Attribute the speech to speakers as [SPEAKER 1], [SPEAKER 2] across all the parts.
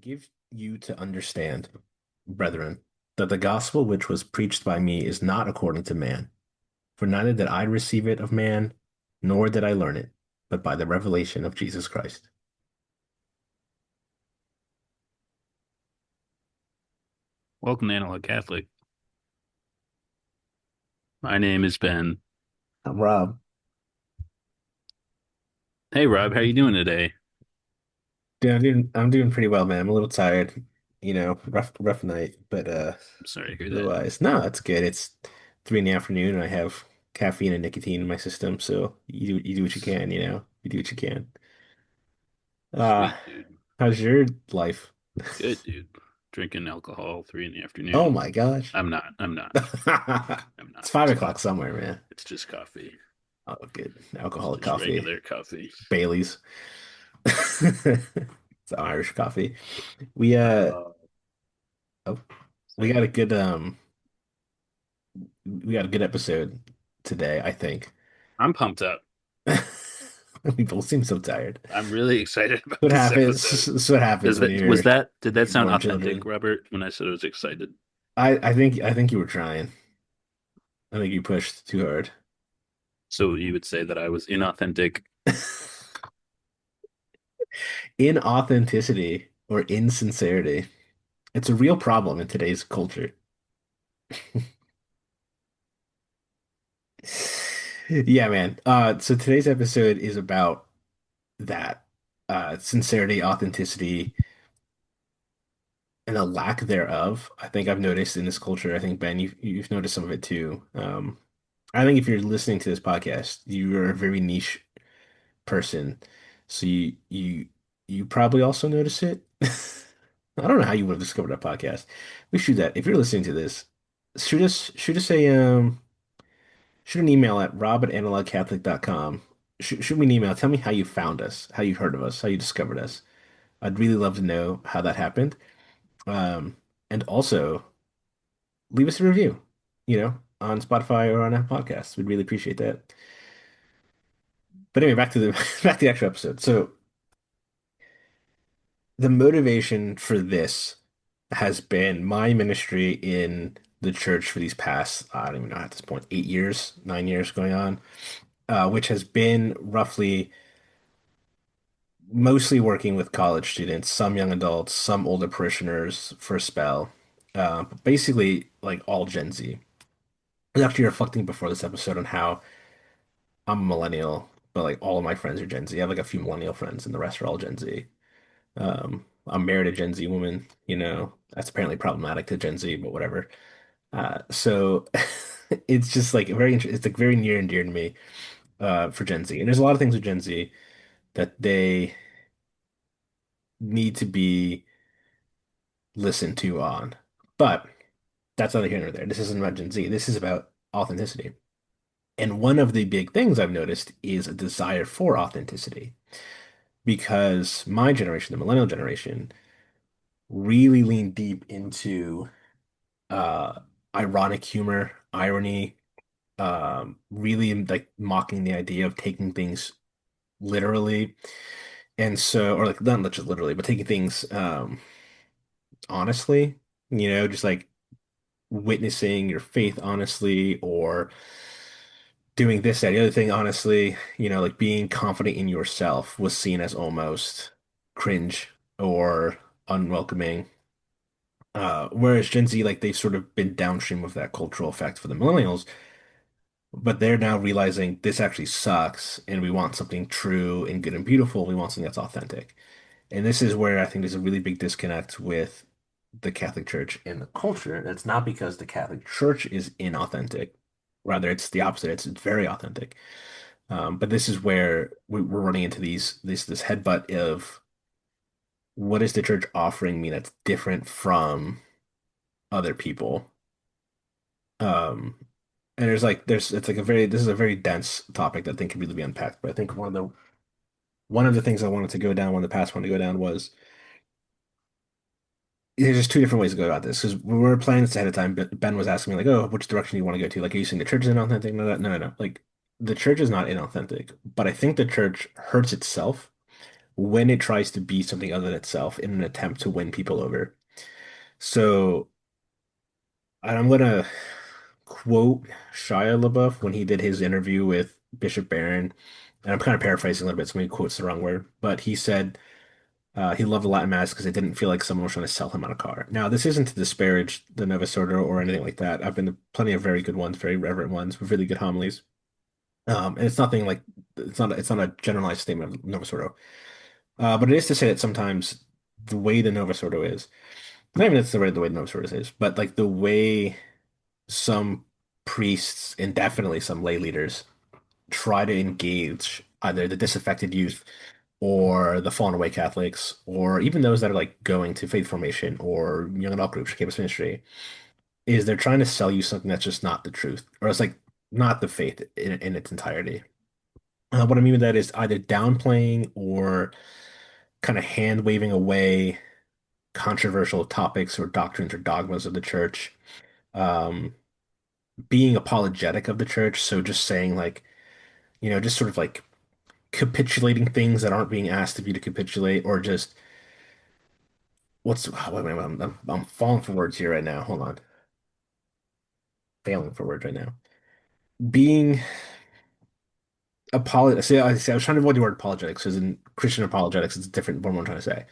[SPEAKER 1] give you to understand, brethren, that the gospel which was preached by me is not according to man. For neither did I receive it of man, nor did I learn it, but by the revelation of Jesus Christ.
[SPEAKER 2] Welcome to Analog Catholic. My name is Ben.
[SPEAKER 1] I'm Rob.
[SPEAKER 2] Hey Rob, how you doing today?
[SPEAKER 1] Dude, I'm doing pretty well, man. I'm a little tired, rough night, but
[SPEAKER 2] I'm sorry to hear that.
[SPEAKER 1] otherwise, no, it's good. It's 3 in the afternoon and I have caffeine and nicotine in my system, so you do what you can, you do what you can. Uh,
[SPEAKER 2] Sweet dude.
[SPEAKER 1] how's your life?
[SPEAKER 2] Good dude. Drinking alcohol 3 in the afternoon.
[SPEAKER 1] Oh my gosh.
[SPEAKER 2] I'm not. I'm not. I'm not.
[SPEAKER 1] It's five
[SPEAKER 2] It's
[SPEAKER 1] o'clock
[SPEAKER 2] coffee.
[SPEAKER 1] somewhere, man.
[SPEAKER 2] It's just coffee.
[SPEAKER 1] Oh, good.
[SPEAKER 2] It's
[SPEAKER 1] Alcoholic
[SPEAKER 2] just
[SPEAKER 1] coffee.
[SPEAKER 2] regular coffee.
[SPEAKER 1] Bailey's. It's Irish coffee. We
[SPEAKER 2] Uh,
[SPEAKER 1] oh, we
[SPEAKER 2] say
[SPEAKER 1] got a
[SPEAKER 2] what?
[SPEAKER 1] good we got a good episode today, I think.
[SPEAKER 2] I'm pumped up.
[SPEAKER 1] We both seem so tired.
[SPEAKER 2] I'm really excited about
[SPEAKER 1] What
[SPEAKER 2] this
[SPEAKER 1] happens?
[SPEAKER 2] episode.
[SPEAKER 1] This is what happens
[SPEAKER 2] Does
[SPEAKER 1] when
[SPEAKER 2] that was
[SPEAKER 1] you're
[SPEAKER 2] that did that sound
[SPEAKER 1] newborn
[SPEAKER 2] authentic,
[SPEAKER 1] children.
[SPEAKER 2] Robert, when I said I was excited?
[SPEAKER 1] I think you were trying. I think you pushed too hard.
[SPEAKER 2] So you would say that I was inauthentic.
[SPEAKER 1] Inauthenticity or insincerity. It's a real problem in today's culture. Yeah, man. So today's episode is about that sincerity, authenticity, and the lack thereof. I think I've noticed in this culture. I think Ben, you've noticed some of it too. I think if you're listening to this podcast, you're a very niche person, so you probably also notice it. I don't know how you would have discovered our podcast. We should do that. If you're listening to this, shoot us a shoot an email at rob@analogcatholic.com. Shoot me an email. Tell me how you found us, how you heard of us, how you discovered us. I'd really love to know how that happened. Um, and also leave us a review, on Spotify or on Apple Podcasts. We'd really appreciate that. But anyway, back to the back to the actual episode. So the motivation for this has been my ministry in the church for these past, I don't even know at this point, 8 years, 9 years going on, which has been roughly mostly working with college students, some young adults, some older parishioners for a spell, but basically like all Gen Z. I was actually reflecting before this episode on how I'm a millennial, but like all of my friends are Gen Z. I have like a few millennial friends, and the rest are all Gen Z. I'm married a Gen Z woman, that's apparently problematic to Gen Z, but whatever. So it's just like it's like very near and dear to me, for Gen Z. And there's a lot of things with Gen Z that they need to be listened to on. But that's neither here nor there. This isn't about Gen Z. This is about authenticity. And one of the big things I've noticed is a desire for authenticity because my generation, the millennial generation, really leaned deep into uh ironic humor, irony, really like mocking the idea of taking things literally. And so, or like not just literally, but taking things honestly, just like witnessing your faith honestly, or doing this, that, the other thing honestly, like being confident in yourself was seen as almost cringe or unwelcoming. Whereas Gen Z, like they've sort of been downstream of that cultural effect for the millennials, but they're now realizing this actually sucks and we want something true and good and beautiful. We want something that's authentic. And this is where I think there's a really big disconnect with the Catholic Church and the culture. That's not because the Catholic Church is inauthentic. Rather, it's the opposite. It's very authentic. But this is where we're running into this headbutt of what is the church offering me that's different from other people? Um, and it's like this is a very dense topic that I think can really be unpacked. But I think one of the things I wanted to go down, one of the paths I wanted to go down was there's just two different ways to go about this because when we were planning this ahead of time, Ben was asking me like, "Oh, which direction do you want to go to? Like, are you saying the church is inauthentic?" No, no, no, no, no. Like, the church is not inauthentic, but I think the church hurts itself when it tries to be something other than itself in an attempt to win people over. So, and I'm gonna quote Shia LaBeouf when he did his interview with Bishop Barron, and I'm kind of paraphrasing a little bit, so maybe quote's the wrong word, but he said he loved the Latin Mass because it didn't feel like someone was trying to sell him on a car. Now, this isn't to disparage the Novus Ordo or anything like that. I've been to plenty of very good ones, very reverent ones with really good homilies. And it's nothing like it's not a generalized statement of Novus Ordo. But it is to say that sometimes the way the Novus Ordo is, not even it's the way the Novus Ordo is, but like the way some priests and definitely some lay leaders try to engage either the disaffected youth or the fallen away Catholics, or even those that are like going to faith formation or young adult groups or campus ministry, is they're trying to sell you something that's just not the truth, or it's like not the faith in its entirety. What I mean with that is either downplaying or kind of hand waving away controversial topics or doctrines or dogmas of the church, um, being apologetic of the church. So just saying like, just sort of like capitulating things that aren't being asked of you to capitulate, or just wait, I'm falling for words here right now. Hold on. Failing for words right now. Being see, I was trying to avoid the word apologetics because in Christian apologetics, it's different than what I'm trying to say.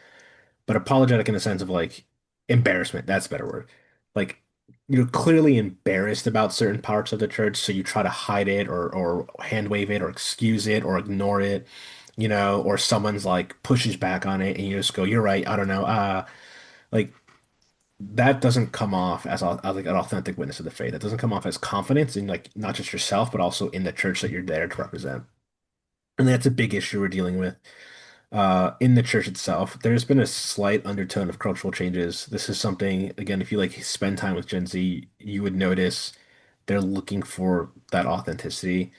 [SPEAKER 1] But apologetic in the sense of like embarrassment, that's a better word. Like you're clearly embarrassed about certain parts of the church, so you try to hide it or hand wave it or excuse it or ignore it, or someone's like pushes back on it and you just go, "You're right, I don't know." Like that doesn't come off as like an authentic witness of the faith. It doesn't come off as confidence in like not just yourself, but also in the church that you're there to represent. And that's a big issue we're dealing with in the church itself. There's been a slight undertone of cultural changes. This is something, again, if you like spend time with Gen Z, you would notice they're looking for that authenticity.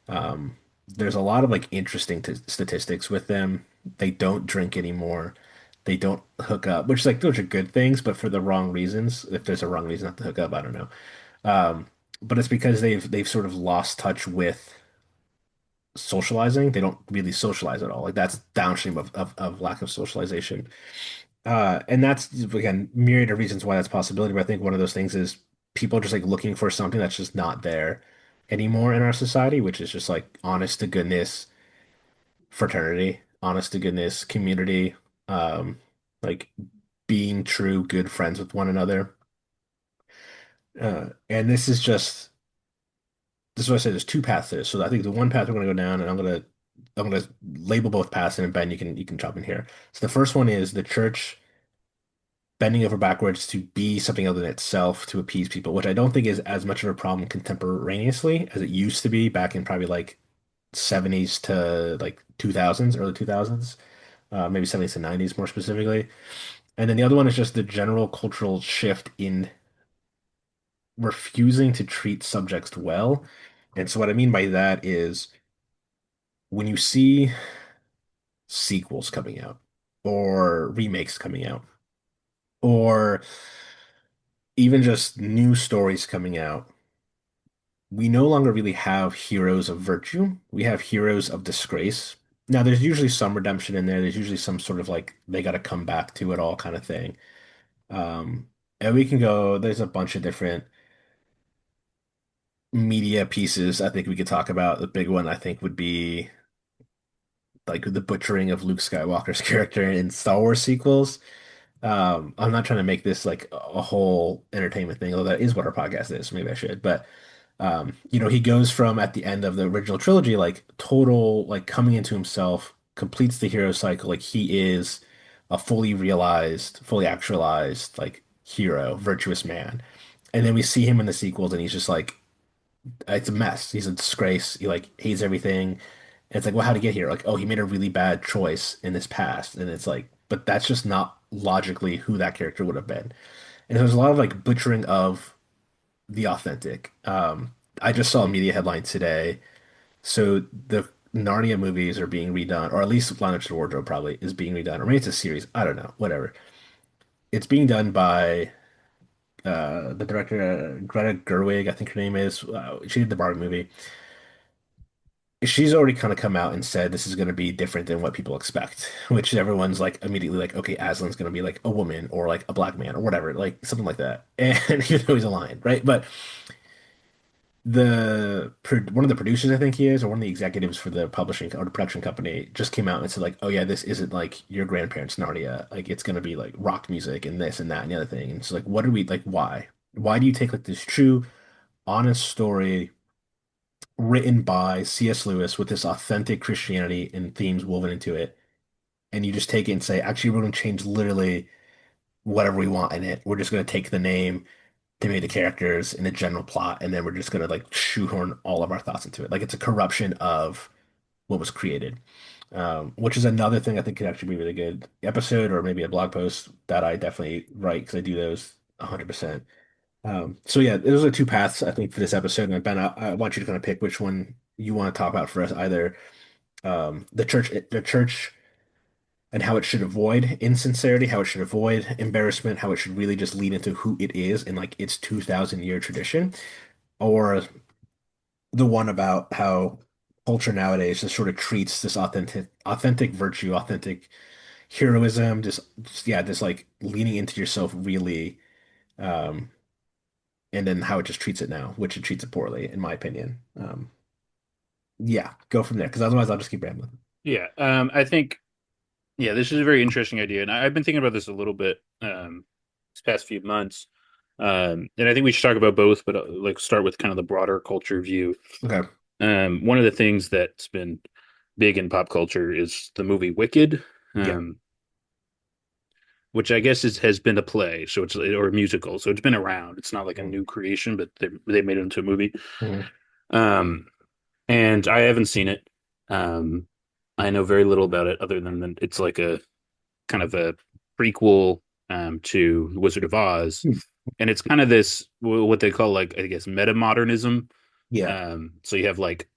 [SPEAKER 1] There's a lot of like interesting t statistics with them. They don't drink anymore. They don't hook up, which like those are good things, but for the wrong reasons. If there's a wrong reason not to hook up, I don't know. Um, but it's because they've sort of lost touch with socializing. They don't really socialize at all. Like that's downstream of lack of socialization. And that's again myriad of reasons why that's a possibility. But I think one of those things is people just like looking for something that's just not there anymore in our society, which is just like honest to goodness fraternity, honest to goodness community, um, like being true good friends with one another. And this is what I said. There's two paths there. So I think the one path we're gonna go down, and I'm gonna label both paths, and then Ben, you can jump in here. So the first one is the church bending over backwards to be something other than itself to appease people, which I don't think is as much of a problem contemporaneously as it used to be back in probably like 70s to like 2000s, early 2000s, maybe 70s to 90s more specifically. And then the other one is just the general cultural shift in refusing to treat subjects well. And so what I mean by that is when you see sequels coming out or remakes coming out or even just new stories coming out, we no longer really have heroes of virtue. We have heroes of disgrace. Now, there's usually some redemption in there. There's usually some sort of like they got to come back to it all kind of thing. And we can go, there's a bunch of different media pieces I think we could talk about. The big one I think would be like the butchering of Luke Skywalker's character in Star Wars sequels. I'm not trying to make this like a whole entertainment thing, although that is what our podcast is. Maybe I should, but he goes from at the end of the original trilogy, like total, like coming into himself, completes the hero cycle, like he is a fully realized, fully actualized, like hero, virtuous man. And then we see him in the sequels, and he's just like, it's a mess. He's a disgrace. He like hates everything. And it's like, well, how'd he get here? Like, oh, he made a really bad choice in his past. And it's like, but that's just not logically who that character would have been. And there's a lot of like butchering of the authentic. I just saw a media headline today. So the Narnia movies are being redone, or at least Lion to the Wardrobe probably is being redone, or maybe it's a series. I don't know, whatever. It's being done by the director Greta Gerwig, I think her name is. She did the Barbie movie. she's already kind of come out and said this is going to be different than what people expect, which everyone's like immediately like, okay, Aslan's going to be like a woman or like a black man or whatever, like something like that. And even though he's a lion, right? But one of the producers, I think he is, or one of the executives for the publishing or the production company, just came out and said like, oh yeah, this isn't like your grandparents' Narnia. Like it's going to be like rock music and this and that and the other thing. And it's like, what are we like? Why? Why do you take like this true, honest story written by C.S. Lewis with this authentic Christianity and themes woven into it, and you just take it and say, actually, we're going to change literally whatever we want in it. We're just going to take the name, to make the characters and the general plot, and then we're just going to like shoehorn all of our thoughts into it. Like it's a corruption of what was created, which is another thing I think could actually be a really good episode or maybe a blog post that I definitely write because I do those 100%. So yeah, those are two paths I think for this episode. And Ben, I want you to kind of pick which one you want to talk about for us, either the church and how it should avoid insincerity, how it should avoid embarrassment, how it should really just lead into who it is and like its 2000-year tradition, or the one about how culture nowadays just sort of treats this authentic virtue, authentic heroism, yeah, just like leaning into yourself really, um, and then how it just treats it now, which it treats it poorly, in my opinion. Yeah, go from there, because otherwise I'll just keep rambling.
[SPEAKER 2] Yeah, I think yeah, this is a very interesting idea, and I've been thinking about this a little bit this past few months. And I think we should talk about both, but like start with kind of the broader culture view.
[SPEAKER 1] Okay.
[SPEAKER 2] One of the things that's been big in pop culture is the movie Wicked,
[SPEAKER 1] Yeah.
[SPEAKER 2] um, which I guess has been a play, so it's or a musical, so it's been around. It's not like a
[SPEAKER 1] Mhm.
[SPEAKER 2] new creation, but they made it into a movie.
[SPEAKER 1] Mhm.
[SPEAKER 2] Um, and I haven't seen it. Um, I know very little about it other than that it's like a kind of a prequel to Wizard of Oz, and it's kind of this what they call like I guess meta modernism.
[SPEAKER 1] Yeah.
[SPEAKER 2] So you have like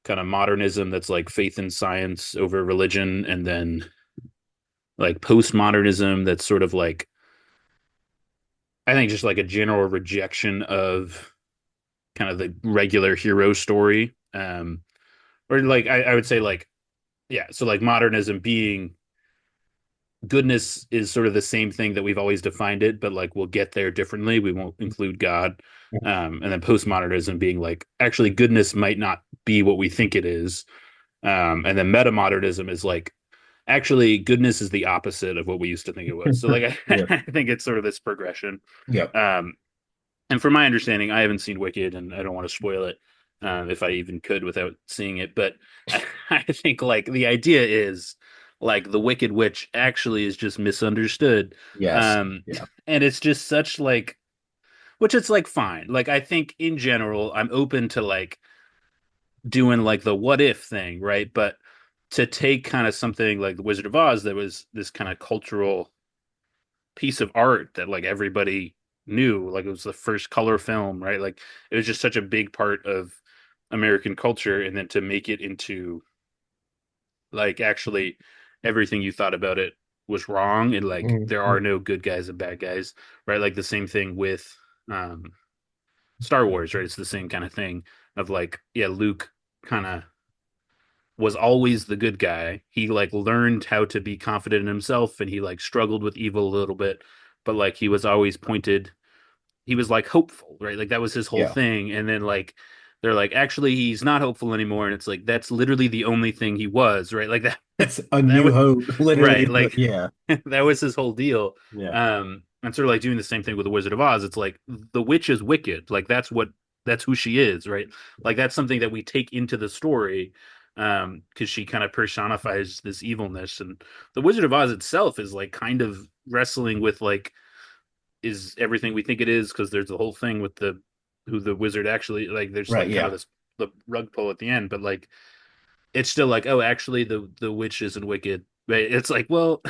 [SPEAKER 2] kind of modernism that's like faith in science over religion, and then like postmodernism that's sort of like I think just like a general rejection of kind of the regular hero story. Or like I would say like yeah, so like modernism being goodness is sort of the same thing that we've always defined it, but like we'll get there differently. We won't include God. And then postmodernism being like actually goodness might not be what we think it is. And then metamodernism is like actually goodness is the opposite of what we used to think it was. So like
[SPEAKER 1] Yeah.
[SPEAKER 2] I think it's sort of this progression.
[SPEAKER 1] Yeah.
[SPEAKER 2] Um, and from my understanding, I haven't seen Wicked, and I don't want to spoil it if I even could without seeing it. But I think like the idea is like the Wicked Witch actually is just misunderstood,
[SPEAKER 1] Yes.
[SPEAKER 2] um,
[SPEAKER 1] Yeah.
[SPEAKER 2] and it's just such like which it's like fine. Like I think in general, I'm open to like doing like the what if thing, right? But to take kind of something like the Wizard of Oz that was this kind of cultural piece of art that like everybody knew, like it was the first color film, right? Like it was just such a big part of American culture, and then to make it into like actually everything you thought about it was wrong, and like there are
[SPEAKER 1] Mhm.
[SPEAKER 2] no good guys and bad guys, right? Like the same thing with um Star Wars, right? It's the same kind of thing of like, yeah, Luke kind of was always the good guy. He like learned how to be confident in himself, and he like struggled with evil a little bit, but like he was always pointed, he was like hopeful, right? Like that was his whole
[SPEAKER 1] Yeah.
[SPEAKER 2] thing. And then like they're like, actually, he's not hopeful anymore. And it's like that's literally the only thing he was, right? Like that
[SPEAKER 1] It's a
[SPEAKER 2] that
[SPEAKER 1] new
[SPEAKER 2] was
[SPEAKER 1] hope,
[SPEAKER 2] right.
[SPEAKER 1] literally.
[SPEAKER 2] Like
[SPEAKER 1] Yeah.
[SPEAKER 2] that was his whole deal.
[SPEAKER 1] Yeah.
[SPEAKER 2] And sort of like doing the same thing with the Wizard of Oz. It's like the witch is wicked. Like that's who she is, right? Like that's something that we take into the story because she kind of personifies this evilness. And the Wizard of Oz itself is like kind of wrestling with like is everything we think it is because there's the whole thing with the who the wizard actually like there's
[SPEAKER 1] Right.
[SPEAKER 2] like kind of
[SPEAKER 1] Yeah.
[SPEAKER 2] this the rug pull at the end, but like it's still like oh actually the witch isn't wicked, right? It's like well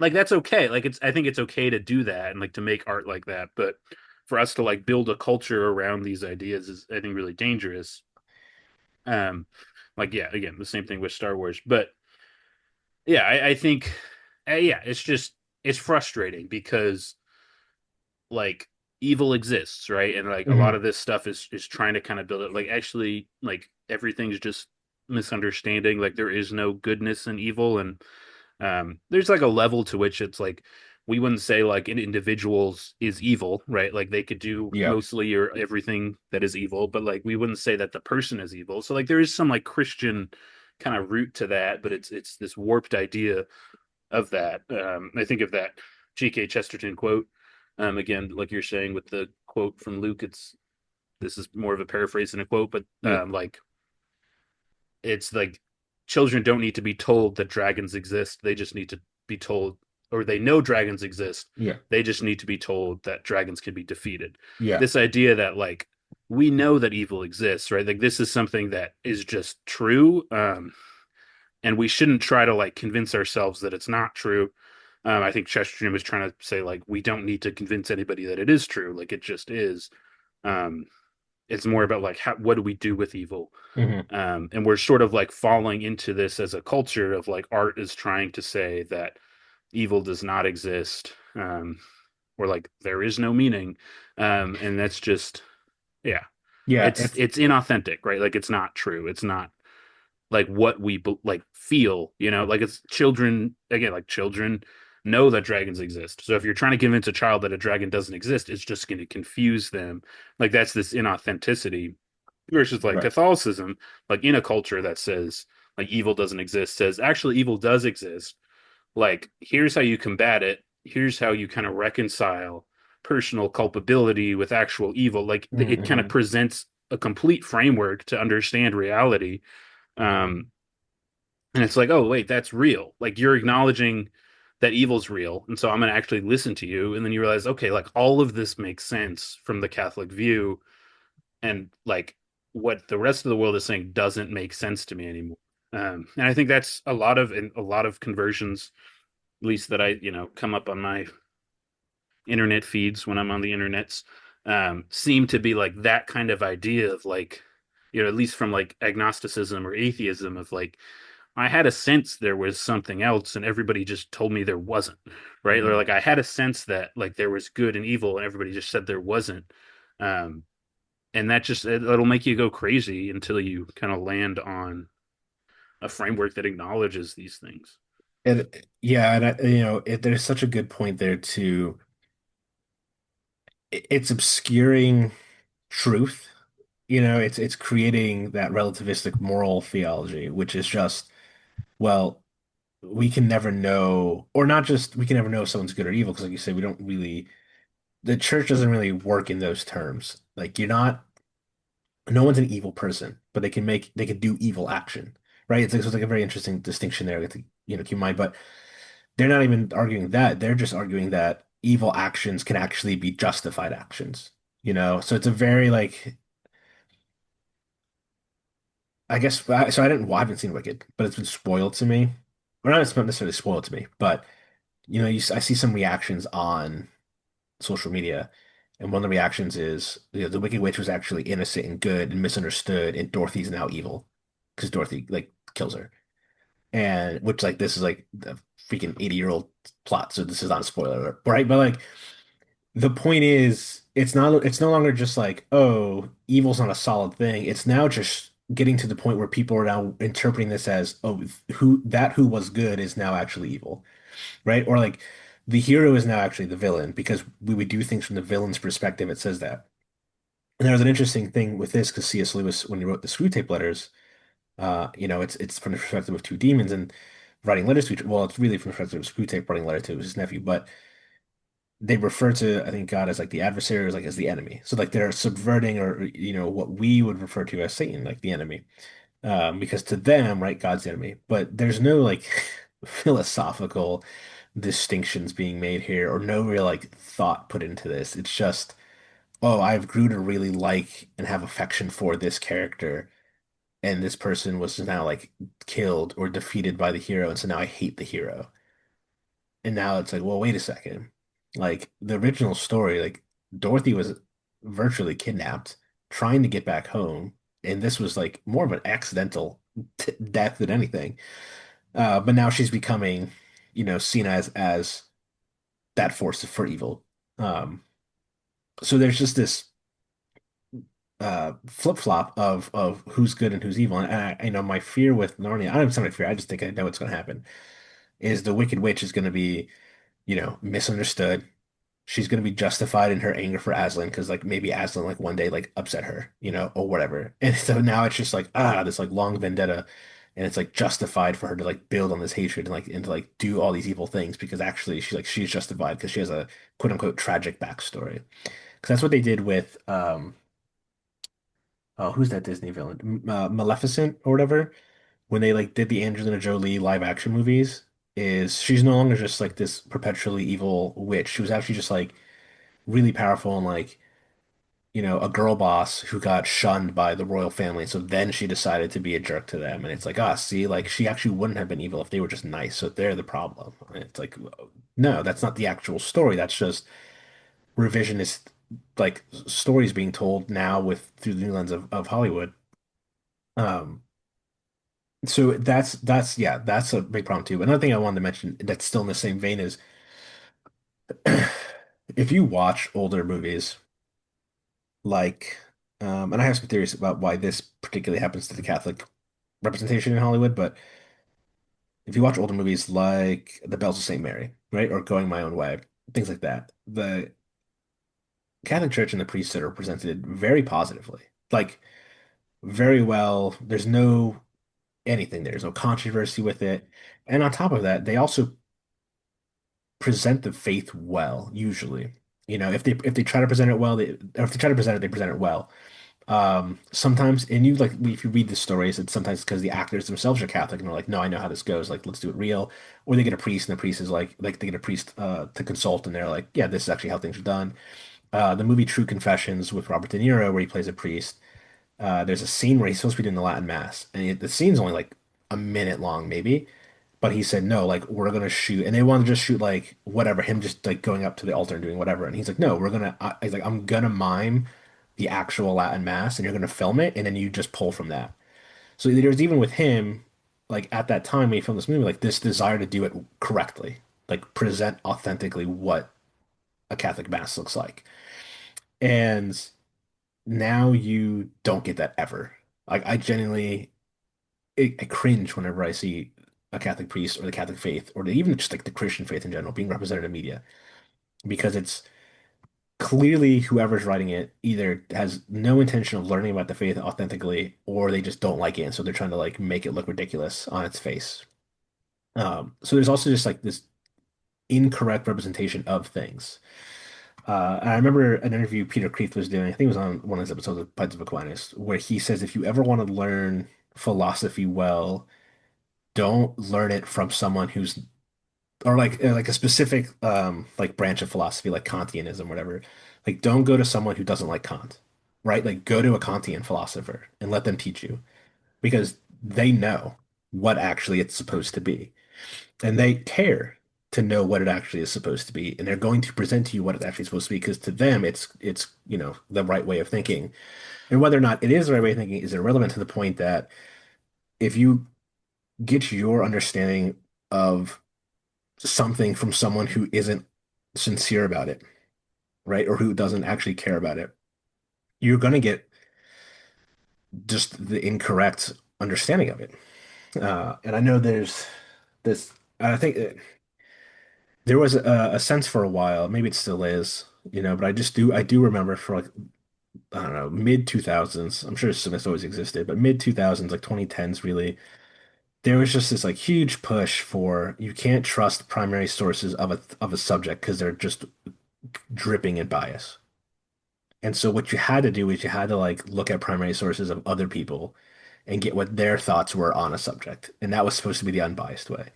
[SPEAKER 2] like that's okay, like it's I think it's okay to do that and like to make art like that, but for us to like build a culture around these ideas is I think really dangerous. um like yeah, again the same thing with Star Wars, but yeah I think yeah it's just it's frustrating because like evil exists, right? And like a lot
[SPEAKER 1] Hmm.
[SPEAKER 2] of this stuff is trying to kind of build it like actually like everything's just misunderstanding. Like there is no goodness and evil, and there's like a level to which it's like we wouldn't say like an individual's is evil, right? Like they could do
[SPEAKER 1] Yeah.
[SPEAKER 2] mostly or everything that is evil, but like we wouldn't say that the person is evil. So like there is some like Christian kind of root to that, but it's this warped idea of that. I think of that G.K. Chesterton quote. Again, like you're saying with the quote from Luke, it's this is more of a paraphrase than a quote, but
[SPEAKER 1] Yeah.
[SPEAKER 2] like it's like children don't need to be told that dragons exist. They just need to be told, or they know dragons exist.
[SPEAKER 1] Yeah.
[SPEAKER 2] They just need to be told that dragons can be defeated.
[SPEAKER 1] Yeah.
[SPEAKER 2] This idea that like we know that evil exists, right? Like this is something that is just true. And we shouldn't try to like convince ourselves that it's not true. I think Chesterton was trying to say like we don't need to convince anybody that it is true, like it just is. Um, it's more about like what do we do with evil,
[SPEAKER 1] Hmm.
[SPEAKER 2] and we're sort of like falling into this as a culture of like art is trying to say that evil does not exist, or like there is no meaning, and that's just yeah,
[SPEAKER 1] Yeah.
[SPEAKER 2] it's inauthentic, right? Like it's not true. It's not like what we like feel, like it's children again, like children know that dragons exist. So if you're trying to convince a child that a dragon doesn't exist, it's just going to confuse them. Like that's this inauthenticity versus like
[SPEAKER 1] Right.
[SPEAKER 2] Catholicism, like in a culture that says like evil doesn't exist, says actually evil does exist. Like here's how you combat it. Here's how you kind of reconcile personal culpability with actual evil. Like it kind of
[SPEAKER 1] Hmm.
[SPEAKER 2] presents a complete framework to understand reality. Um, and it's like, oh, wait, that's real. Like you're acknowledging that evil's real. And so I'm going to actually listen to you. And then you realize, okay, like all of this makes sense from the Catholic view. And like what the rest of the world is saying doesn't make sense to me anymore. And I think that's in a lot of conversions, at least that I, come up on my internet feeds when I'm on the internets, seem to be like that kind of idea of like, at least from like agnosticism or atheism of like, I had a sense there was something else and everybody just told me there wasn't, right? Or
[SPEAKER 1] Hmm.
[SPEAKER 2] like I had a sense that like there was good and evil and everybody just said there wasn't. Um, and that just it'll make you go crazy until you kind of land on a framework that acknowledges these things.
[SPEAKER 1] And yeah, and there's such a good point there too. It's obscuring truth. It's creating that relativistic moral theology, which is just, well, we can never know, or not just we can never know if someone's good or evil, because like you said, we don't really, the church doesn't really work in those terms. Like you're not, no one's an evil person, but they can do evil action, right? It's like a very interesting distinction there to, keep in mind. But they're not even arguing that. They're just arguing that evil actions can actually be justified actions, So it's a very like, I guess, so well, I haven't seen Wicked, but it's been spoiled to me. Or not, it's not necessarily spoiled to me, but I see some reactions on social media, and one of the reactions is, the Wicked Witch was actually innocent and good and misunderstood, and Dorothy's now evil because Dorothy like kills her, and which like this is like the freaking 80-year-old plot, so this is not a spoiler alert, right? But like the point is, it's no longer just like, oh, evil's not a solid thing. It's now just getting to the point where people are now interpreting this as, oh, who was good is now actually evil, right? Or like the hero is now actually the villain because we would do things from the villain's perspective. It says that. And there was an interesting thing with this because C.S. Lewis, when he wrote the Screw Tape Letters, it's from the perspective of two demons and writing letters to each. Well, it's really from the perspective of Screw Tape writing a letter to his nephew, but they refer to, I think, God as like the adversary, or like as the enemy. So like they're subverting, or what we would refer to as Satan, like the enemy. Because to them, right, God's the enemy. But there's no like philosophical distinctions being made here, or no real like thought put into this. It's just, oh, I've grew to really like and have affection for this character, and this person was now like killed or defeated by the hero, and so now I hate the hero. And now it's like, well, wait a second. Like the original story, like Dorothy was virtually kidnapped, trying to get back home, and this was like more of an accidental t death than anything. But now she's becoming, seen as that force for evil. Um, So there's just this flip-flop of who's good and who's evil. And my fear with Narnia, I don't have so much fear, I just think I know what's gonna happen, is the Wicked Witch is gonna be, misunderstood. She's gonna be justified in her anger for Aslan because like maybe Aslan like one day like upset her, or whatever. And so now it's just like this like long vendetta, and it's like justified for her to like build on this hatred and to like do all these evil things because actually she's justified because she has a quote unquote tragic backstory. Because that's what they did with oh, who's that Disney villain? Maleficent or whatever. When they like did the Angelina Jolie live action movies, is she's no longer just like this perpetually evil witch. She was actually just like really powerful and like, a girl boss who got shunned by the royal family. So then she decided to be a jerk to them. And it's like, see, like she actually wouldn't have been evil if they were just nice. So they're the problem. And it's like, no, that's not the actual story. That's just revisionist like stories being told now with through the new lens of Hollywood. Um, so that's yeah, that's a big problem too. Another thing I wanted to mention that's still in the same vein is if you watch older movies like and I have some theories about why this particularly happens to the Catholic representation in Hollywood, but if you watch older movies like The Bells of St. Mary, right, or Going My Own Way, things like that, the Catholic Church and the priesthood are presented very positively. Like very well. There's no anything. There's no controversy with it. And on top of that, they also present the faith well, usually. If they try to present it well, or if they try to present it, they present it well. Sometimes, and you like if you read the stories, it's sometimes because the actors themselves are Catholic and they're like, no, I know how this goes. Like, let's do it real. Or they get a priest, and the priest is like they get a priest to consult, and they're like, yeah, this is actually how things are done. The movie True Confessions with Robert De Niro, where he plays a priest. There's a scene where he's supposed to be doing the Latin Mass, and the scene's only like a minute long, maybe. But he said, no, like, we're gonna shoot. And they want to just shoot, like, whatever, him just, like, going up to the altar and doing whatever. And he's like, no, he's like, I'm gonna mime the actual Latin Mass, and you're gonna film it, and then you just pull from that. So there's even with him, like, at that time when he filmed this movie, like, this desire to do it correctly, like, present authentically what a Catholic Mass looks like. And now you don't get that ever. Like, I genuinely I cringe whenever I see a Catholic priest or the Catholic faith or even just like the Christian faith in general being represented in media because it's clearly whoever's writing it either has no intention of learning about the faith authentically or they just don't like it and so they're trying to like make it look ridiculous on its face. So there's also just like this incorrect representation of things. And I remember an interview Peter Kreeft was doing, I think it was on one of his episodes of Bites of Aquinas, where he says if you ever want to learn philosophy well, don't learn it from someone who's or like a specific like branch of philosophy like Kantianism or whatever. Like don't go to someone who doesn't like Kant, right? Like go to a Kantian philosopher and let them teach you because they know what actually it's supposed to be and they care to know what it actually is supposed to be and they're going to present to you what it's actually supposed to be because to them it's the right way of thinking and whether or not it is the right way of thinking is irrelevant to the point that if you get your understanding of something from someone who isn't sincere about it, right? Or who doesn't actually care about it, you're going to get just the incorrect understanding of it. And I know there's this, I think there was a sense for a while, maybe it still is, but I do remember for like, I don't know, mid 2000s, I'm sure Smith always existed, but mid 2000s, like 2010s, really, there was just this like huge push for you can't trust primary sources of a subject because they're just dripping in bias. And so what you had to do is you had to like look at primary sources of other people and get what their thoughts were on a subject. And that was supposed to be the unbiased way.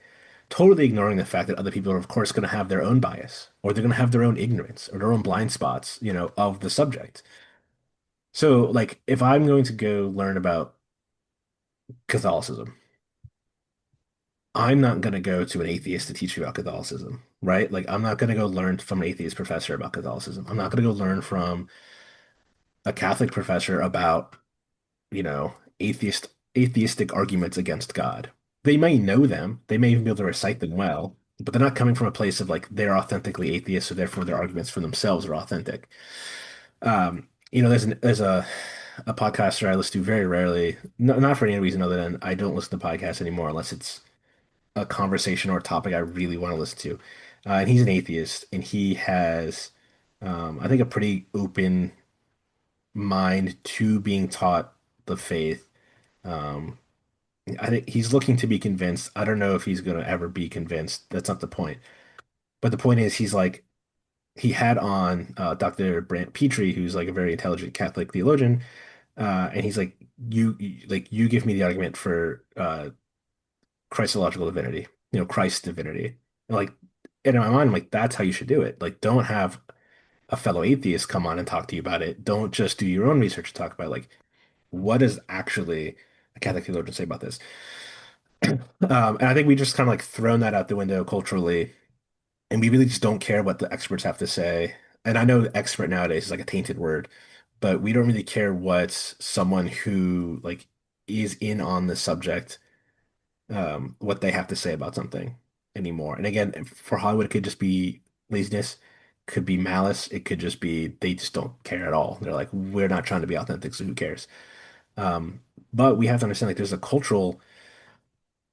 [SPEAKER 1] Totally ignoring the fact that other people are of course going to have their own bias or they're going to have their own ignorance or their own blind spots, of the subject. So like if I'm going to go learn about Catholicism, I'm not going to go to an atheist to teach me about Catholicism, right? Like I'm not going to go learn from an atheist professor about Catholicism. I'm not going to go learn from a Catholic professor about atheistic arguments against God. They may know them, they may even be able to recite them well, but they're not coming from a place of like they're authentically atheist, so therefore their arguments for themselves are authentic. There's a podcaster I listen to very rarely, not for any reason other than I don't listen to podcasts anymore unless it's a conversation or a topic I really want to listen to. And he's an atheist, and he has, I think, a pretty open mind to being taught the faith. Um, I think he's looking to be convinced. I don't know if he's going to ever be convinced. That's not the point. But the point is, he's like, he had on Dr. Brant Petrie, who's like a very intelligent Catholic theologian, and he's like, you give me the argument for Christological divinity, Christ's divinity. And like, and in my mind, I'm like, that's how you should do it. Like, don't have a fellow atheist come on and talk to you about it. Don't just do your own research and talk about like what does actually a Catholic theologian say about this. And I think we just kind of like thrown that out the window culturally, and we really just don't care what the experts have to say. And I know expert nowadays is like a tainted word, but we don't really care what someone who like is in on the subject, what they have to say about something anymore. And again, for Hollywood, it could just be laziness, could be malice, it could just be they just don't care at all. They're like, we're not trying to be authentic, so who cares? Um, but we have to understand like there's a cultural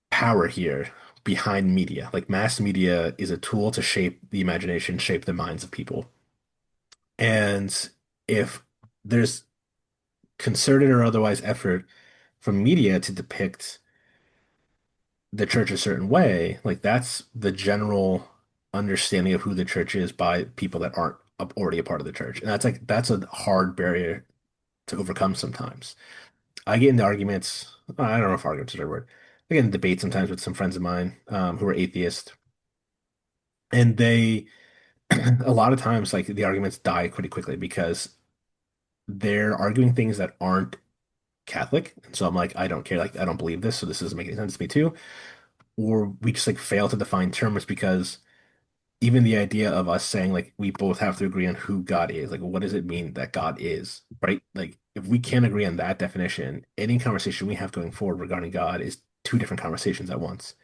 [SPEAKER 1] power here behind media. Like mass media is a tool to shape the imagination, shape the minds of people. And if there's concerted or otherwise effort from media to depict the church a certain way, like that's the general understanding of who the church is by people that aren't already a part of the church. And that's a hard barrier to overcome sometimes. I get into arguments, I don't know if arguments is the right word. I get in debates sometimes with some friends of mine who are atheists, and they a lot of times like the arguments die pretty quickly because they're arguing things that aren't Catholic. And so I'm like, I don't care, like I don't believe this, so this doesn't make any sense to me too. Or we just like fail to define terms because even the idea of us saying like we both have to agree on who God is, like what does it mean that God is, right? Like if we can't agree on that definition, any conversation we have going forward regarding God is two different conversations at once.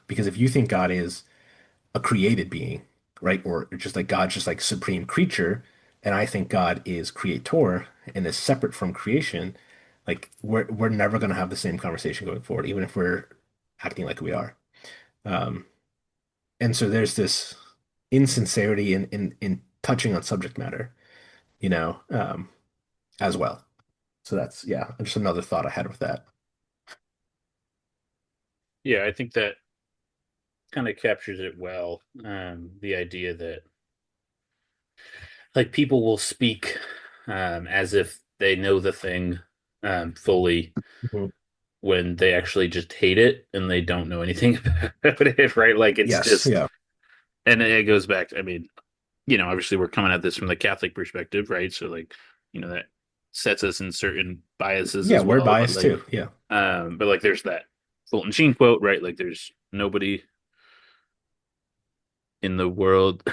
[SPEAKER 1] Because if you think God is a created being, right, or just like God's just like supreme creature, and I think God is creator and is separate from creation, like we're never gonna have the same conversation going forward, even if we're acting like we are. Um, and so there's this insincerity in touching on subject matter, as well. So that's yeah, just another thought I had with that.
[SPEAKER 2] Yeah, I think that kind of captures it well. The idea that like people will speak as if they know the thing fully
[SPEAKER 1] Mhm.
[SPEAKER 2] when they actually just hate it and they don't know anything about it, right? Like it's
[SPEAKER 1] Yes,
[SPEAKER 2] just,
[SPEAKER 1] yeah,
[SPEAKER 2] and it goes back. I mean, obviously we're coming at this from the Catholic perspective, right? So like, that sets us in certain biases
[SPEAKER 1] yeah,
[SPEAKER 2] as
[SPEAKER 1] we're
[SPEAKER 2] well. But
[SPEAKER 1] biased
[SPEAKER 2] like,
[SPEAKER 1] too. Yeah,
[SPEAKER 2] there's that Fulton Sheen quote, right? Like, there's nobody in the world.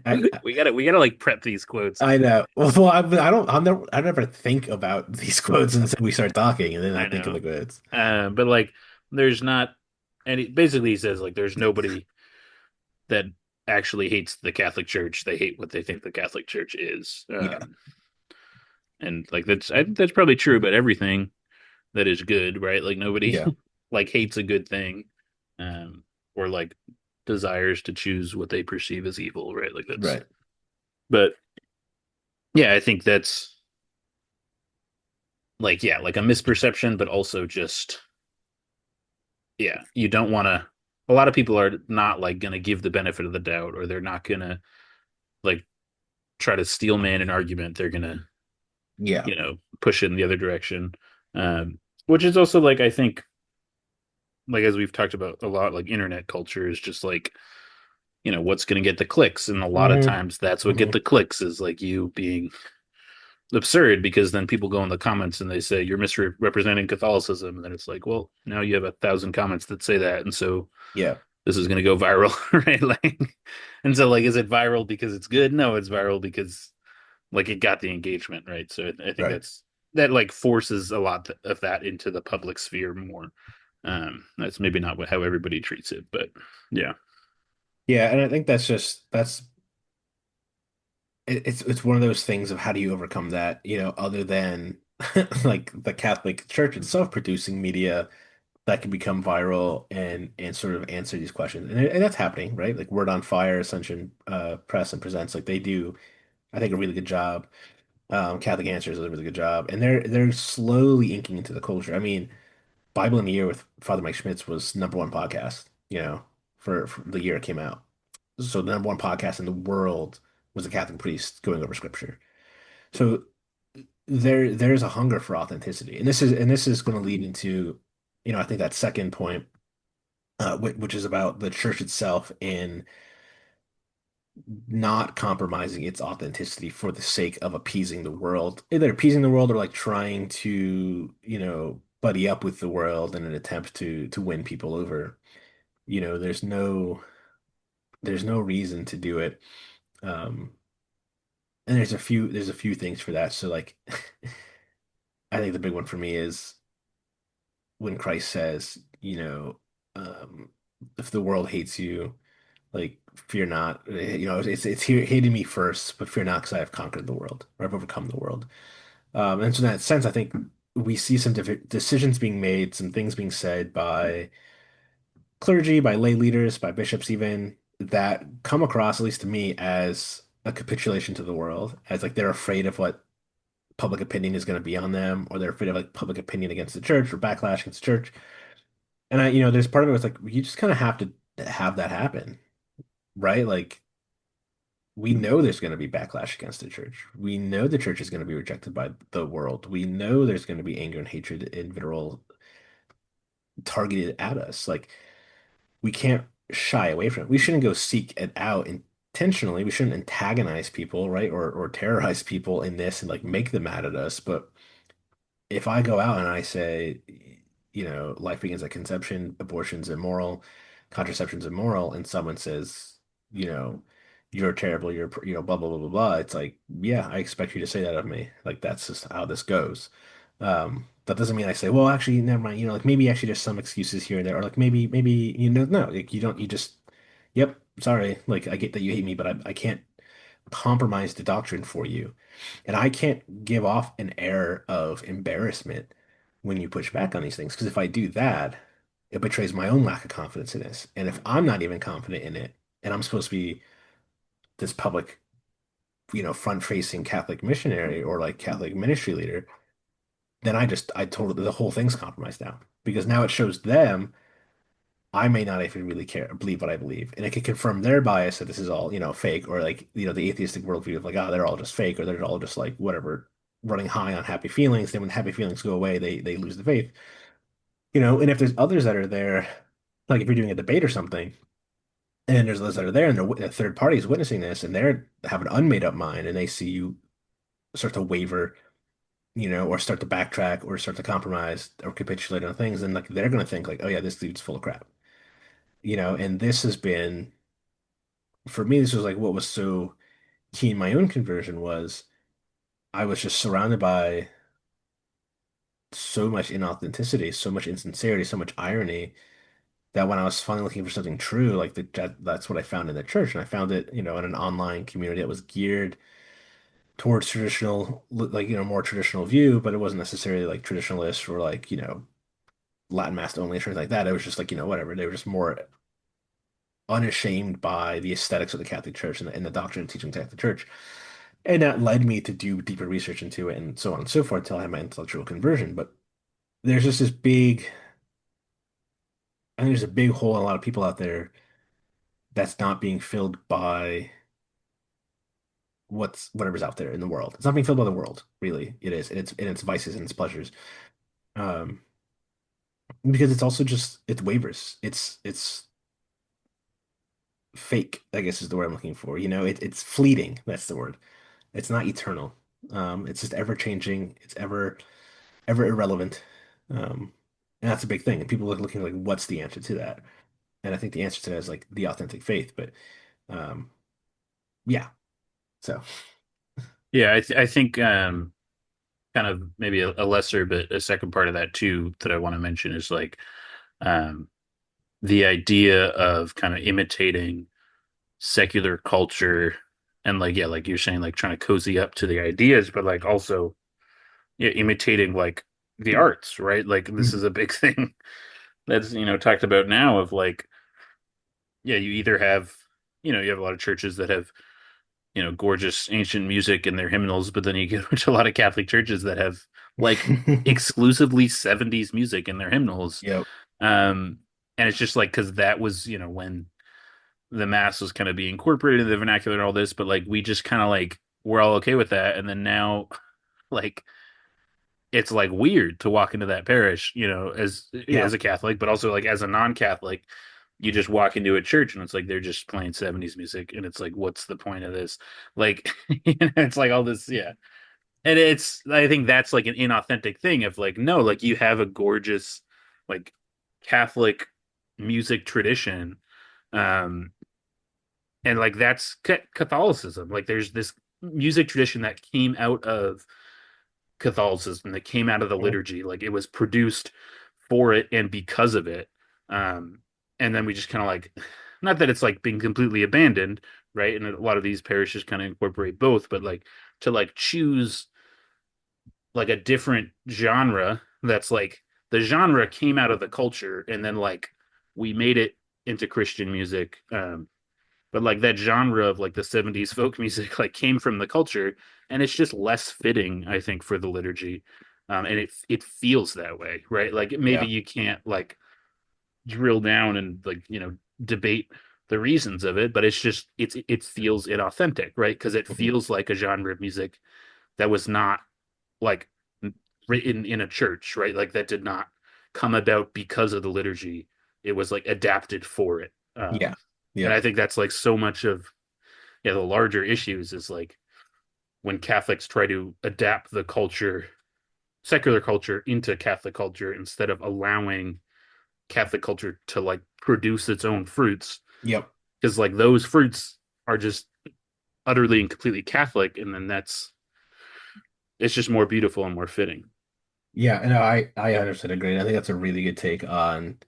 [SPEAKER 1] I
[SPEAKER 2] We gotta like prep these quotes.
[SPEAKER 1] I know. Well, I don't. I never think about these quotes until we start talking, and then I
[SPEAKER 2] I
[SPEAKER 1] think of
[SPEAKER 2] know,
[SPEAKER 1] the quotes.
[SPEAKER 2] but like, there's not any. Basically, he says like, there's nobody that actually hates the Catholic Church. They hate what they think the Catholic Church is.
[SPEAKER 1] Yeah,
[SPEAKER 2] And like I think that's probably true about everything that is good, right? Like nobody
[SPEAKER 1] yeah,
[SPEAKER 2] like hates a good thing, or like desires to choose what they perceive as evil, right? Like that's,
[SPEAKER 1] right.
[SPEAKER 2] but yeah, I think that's like, yeah, like a misperception, but also just, yeah, you don't want to. A lot of people are not like going to give the benefit of the doubt, or they're not going to like try to steel man an argument. They're going to,
[SPEAKER 1] Yeah.
[SPEAKER 2] push it in the other direction. Which is also like, I think, like as we've talked about a lot, like internet culture is just like, what's going to get the clicks, and a lot of
[SPEAKER 1] Hmm.
[SPEAKER 2] times that's what get
[SPEAKER 1] Hmm.
[SPEAKER 2] the clicks is like you being absurd, because then people go in the comments and they say you're misrepresenting Catholicism, and then it's like, well, now you have 1,000 comments that say that, and so
[SPEAKER 1] Yeah.
[SPEAKER 2] this is going to go viral, right? Like, and so like, is it viral because it's good? No, it's viral because like it got the engagement, right? So I think
[SPEAKER 1] Right.
[SPEAKER 2] that like forces a lot of that into the public sphere more. That's maybe not how everybody treats it, but yeah.
[SPEAKER 1] Yeah, and I think that's it's one of those things of how do you overcome that, other than like the Catholic Church itself producing media that can become viral and sort of answer these questions. And that's happening, right? Like Word on Fire, Ascension Press and Presents, like they do, I think, a really good job. Catholic Answers does a really good job. And they're slowly inking into the culture. I mean, Bible in a Year with Father Mike Schmitz was number one podcast, for the year it came out. So the number one podcast in the world was a Catholic priest going over scripture. So there's a hunger for authenticity. And this is going to lead into, I think that second point, which is about the church itself and not compromising its authenticity for the sake of appeasing the world, either appeasing the world or like trying to, buddy up with the world in an attempt to win people over. There's no reason to do it. Um, and there's a few things for that. So like I think the big one for me is when Christ says, um, if the world hates you, like fear not. It's hating me first, but fear not because I have conquered the world, or I've overcome the world. And so in that sense, I think we see some different decisions being made, some things being said by clergy, by lay leaders, by bishops even, that come across, at least to me, as a capitulation to the world, as like they're afraid of what public opinion is going to be on them, or they're afraid of like public opinion against the church or backlash against the church. And there's part of it was like you just kind of have to have that happen, right? Like we know there's going to be backlash against the church. We know the church is going to be rejected by the world. We know there's going to be anger and hatred and vitriol targeted at us. Like we can't shy away from it. We shouldn't go seek it out intentionally. We shouldn't antagonize people, right? Or terrorize people in this and like make them mad at us. But if I go out and I say, life begins at conception, abortion's immoral, contraception's immoral, and someone says, you know, you're terrible, blah, blah, blah, blah, blah, it's like, yeah, I expect you to say that of me. Like, that's just how this goes. That doesn't mean I say, well, actually, never mind, like maybe actually there's some excuses here and there, or like maybe, no, like you don't, you just, yep, sorry, like I get that you hate me, but I can't compromise the doctrine for you. And I can't give off an air of embarrassment when you push back on these things. Because if I do that, it betrays my own lack of confidence in this. And if I'm not even confident in it, and I'm supposed to be this public, front-facing Catholic missionary or like Catholic ministry leader, then I totally, the whole thing's compromised now. Because now it shows them I may not even really believe what I believe. And it could confirm their bias that this is all, fake, or like, the atheistic worldview of like, oh, they're all just fake, or they're all just like whatever, running high on happy feelings. Then when happy feelings go away, they lose the faith. And if there's others that are there, like if you're doing a debate or something, and there's those that are there and the third party is witnessing this and they're have an unmade up mind and they see you start to waver, or start to backtrack or start to compromise or capitulate on things, then like they're gonna think like, oh yeah, this dude's full of crap. And this has been for me, this was like what was so key in my own conversion was I was just surrounded by so much inauthenticity, so much insincerity, so much irony that when I was finally looking for something true, like that's what I found in the church. And I found it, in an online community that was geared towards traditional, like, more traditional view, but it wasn't necessarily like traditionalist or like, Latin Mass only or anything like that. It was just like, whatever. They were just more unashamed by the aesthetics of the Catholic Church and the doctrine and teaching of the Catholic Church. And that led me to do deeper research into it and so on and so forth until I had my intellectual conversion. But there's just this I think there's a big hole in a lot of people out there that's not being filled by whatever's out there in the world. It's not being filled by the world, really. It is, and its vices and its pleasures. Um, because it's also just it wavers. It's fake, I guess is the word I'm looking for. It's fleeting. That's the word. It's not eternal. It's just ever changing. It's ever irrelevant. And that's a big thing. And people are looking like, what's the answer to that? And I think the answer to that is like the authentic faith. But um, yeah. So
[SPEAKER 2] Yeah, I think kind of maybe a lesser, but a second part of that too that I want to mention is like um, the idea of kind of imitating secular culture and like yeah, like you're saying, like trying to cozy up to the ideas, but like also yeah, imitating like the arts, right? Like this is
[SPEAKER 1] Mhm.
[SPEAKER 2] a big thing that's talked about now of like yeah, you either have you have a lot of churches that have gorgeous ancient music in their hymnals, but then you get to a lot of Catholic churches that have like exclusively 70s music in their hymnals.
[SPEAKER 1] Yep.
[SPEAKER 2] Um, and it's just like because that was, when the mass was kind of being incorporated in the vernacular and all this, but like we just kind of like we're all okay with that. And then now like it's like weird to walk into that parish,
[SPEAKER 1] Yeah.
[SPEAKER 2] as a Catholic, but also like as a non-Catholic, you just walk into a church and it's like they're just playing 70s music and it's like what's the point of this? Like it's like all this, yeah. And it's I think that's like an inauthentic thing of like no, like you have a gorgeous like Catholic music tradition. Um and like that's Catholicism. Like there's this music tradition that came out of Catholicism, that came out of the
[SPEAKER 1] Mhm.
[SPEAKER 2] liturgy. Like it was produced for it and because of it. Um, and then we just kind of like, not that it's like being completely abandoned, right? And a lot of these parishes kind of incorporate both, but like to like choose like a different genre that's like the genre came out of the culture and then like we made it into Christian music. But like that genre of like the 70s folk music like came from the culture and it's just less fitting, I think, for the liturgy. And it feels that way, right? Like maybe
[SPEAKER 1] Yeah.
[SPEAKER 2] you can't like drill down and like debate the reasons of it, but it feels inauthentic, right? Because it
[SPEAKER 1] Mhm.
[SPEAKER 2] feels like a genre of music that was not like written in a church, right? Like that did not come about because of the liturgy. It was like adapted for it.
[SPEAKER 1] Yeah.
[SPEAKER 2] And
[SPEAKER 1] Yep.
[SPEAKER 2] I think that's like so much of the larger issues is like when Catholics try to adapt the culture, secular culture, into Catholic culture instead of allowing Catholic culture to like produce its own fruits,
[SPEAKER 1] Yep.
[SPEAKER 2] because like those fruits are just utterly and completely Catholic, and then it's just more beautiful and more fitting.
[SPEAKER 1] Yeah. No, I understand. Agree. I think that's a really good take on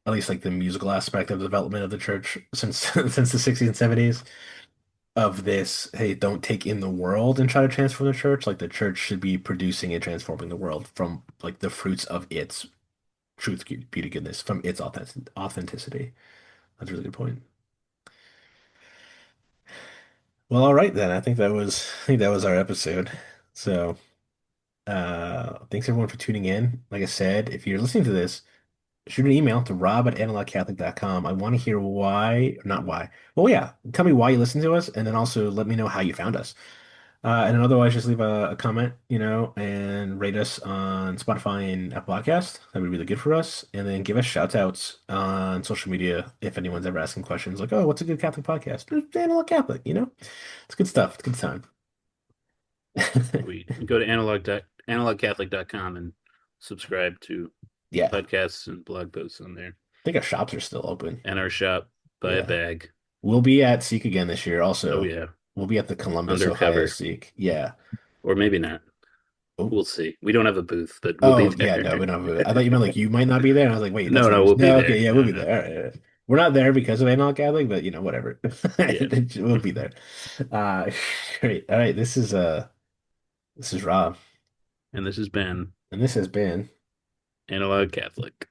[SPEAKER 1] at least like the musical aspect of the development of the church since since the 60s and 70s of this, hey, don't take in the world and try to transform the church. Like the church should be producing and transforming the world from like the fruits of its truth, beauty, goodness, from its authenticity. That's a really good point. Well, all right then. I think that was our episode. So, thanks everyone for tuning in. Like I said, if you're listening to this, shoot an email to rob@analogcatholic.com. I want to hear why, not why. Well, yeah, tell me why you listen to us, and then also let me know how you found us. And then otherwise, just leave a comment, and rate us on Spotify and Apple Podcast. That'd be really good for us. And then give us shout outs on social media if anyone's ever asking questions like, oh, what's a good Catholic podcast? Analog Catholic. It's good stuff. It's a good time.
[SPEAKER 2] We go to analogcatholic.com and subscribe to
[SPEAKER 1] Yeah. I
[SPEAKER 2] podcasts and blog posts on there.
[SPEAKER 1] think our shops are still open.
[SPEAKER 2] And our shop, buy a
[SPEAKER 1] Yeah.
[SPEAKER 2] bag.
[SPEAKER 1] We'll be at Seek again this year
[SPEAKER 2] Oh
[SPEAKER 1] also.
[SPEAKER 2] yeah,
[SPEAKER 1] We'll be at the Columbus, Ohio
[SPEAKER 2] undercover,
[SPEAKER 1] Seek. Yeah.
[SPEAKER 2] or maybe not.
[SPEAKER 1] Oh,
[SPEAKER 2] We'll see. We don't have a booth, but we'll be
[SPEAKER 1] oh yeah,
[SPEAKER 2] there.
[SPEAKER 1] no, we don't have a, I thought you meant like you might not be there. And I was like, wait, that's
[SPEAKER 2] No,
[SPEAKER 1] not
[SPEAKER 2] no,
[SPEAKER 1] yours.
[SPEAKER 2] we'll be
[SPEAKER 1] No,
[SPEAKER 2] there.
[SPEAKER 1] okay, yeah, we'll
[SPEAKER 2] No,
[SPEAKER 1] be
[SPEAKER 2] no.
[SPEAKER 1] there. All right, all right. We're not there because of Analog Catholic, but whatever.
[SPEAKER 2] Yeah.
[SPEAKER 1] We'll be there. Uh great. All right, this is Rob,
[SPEAKER 2] And this has been
[SPEAKER 1] and this has been
[SPEAKER 2] Analog Catholic.